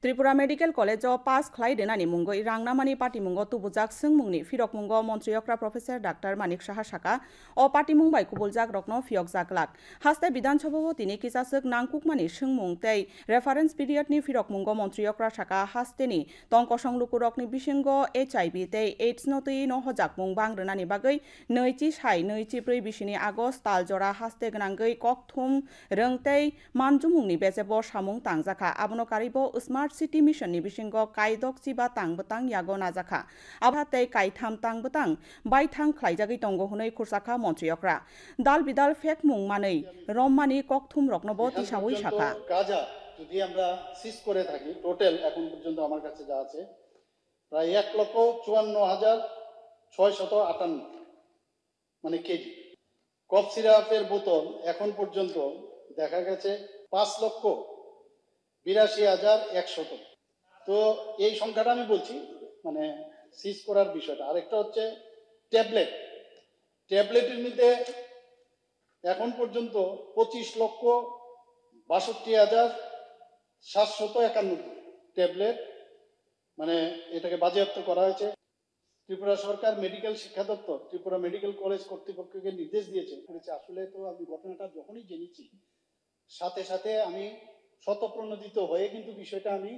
Tripura medical college पास खालायदेनानि मुंगै रांनामानि पार्टीमुंग तुबुजाक सोंमुंनि फिरकमुंग मन्त्रियक्रा professor doctor Manik Saha साका अ पार्टीमुं bye कुबुलजाक रकनो फियकजाक लाक हास्ते विधानसभाओ तिनि किसासक नांकुकमानि सोंमुं तै reference पिरियडनि फिरकमुंग मन्त्रियक्रा साका हास्तेनि तंकसं लुकुरकनि बिसिंग HIV तै एड्स नतै न हजाकमुं बांग्रोनानि बागै नैथि साय नैथि ब्रै बिसिनि आगस्ट तालजरा हास्ते गोनांगै ककथुम रोंतै मानजुमुंनि बेजेब सामुं तांजाखा आबनो कारिबो स्मार्ट सिटी मिशन नि बिसिंग कायदक चिबा तांबतां यागो नाजाखा आबातै कायथाम तांबतां बायथां खायजागै तंगो हुनै खुरसाखा मन्त्रियक्रा दाल बिदाल फेक मुं मानै रम्मानि ककथुम रकनबो तिसावै शाखा গাঁজা যদি আমরা সিজ করে থাকি টোটাল এখন পর্যন্ত আমার কাছে যা আছে প্রায় 1,54,658 মানে কেজি কফ সিরাপের বোতল এখন পর্যন্ত দেখা গেছে 5,82,100 তো এই সংখ্যাটা আমি বলছি মানে সিজ করার বিষয়টা আরেকটা হচ্ছে ট্যাবলেটের মধ্যে এখন পর্যন্ত 25,62,751 ট্যাবলেট মানে এটাকে বাজেয়াপ্ত করা হয়েছে ত্রিপুরা সরকার মেডিকেল শিক্ষা দপ্তর ত্রিপুরা মেডিকেল কলেজ কর্তৃপক্ষকে নির্দেশ দিয়েছে আসলে তো আমি ঘটনাটা যখনই জেনেছি সাথে সাথে আমি শতপ্রণোদিত হয়ে কিন্তু বিষয়টা আমি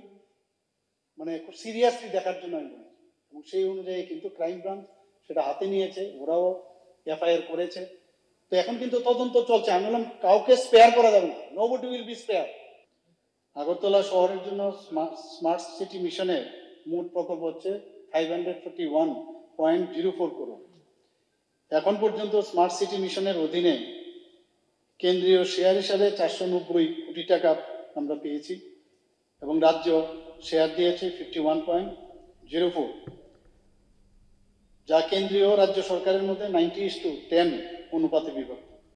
মানে খুব সিরিয়াসলি দেখার জন্য আমি বলেছি এবং সেই অনুযায়ী কিন্তু ক্রাইম ব্রাঞ্চ সেটা হাতে নিয়েছে ওরাও এফআইআর করেছে তো এখন কিন্তু তদন্ত চলছে আমি বললাম কাউকে স্পেয়ার করা যাবে না nobody will be spare Agartala শহরের জন্য স্মার্ট সিটি মিশনের মোট প্রকল্প হচ্ছে 541.04 করোড় এখন পর্যন্ত স্মার্ট সিটি মিশনের অধীনে কেন্দ্রীয় শেয়ার হিসাবে 490 কোটি টাকা আমরা পেয়েছি এবং রাজ্য শেয়ার দিয়েছে 51.04 যা কেন্দ্রীয় রাজ্য সরকারের মধ্যে 90:10 অনুপাতে বিভক্ত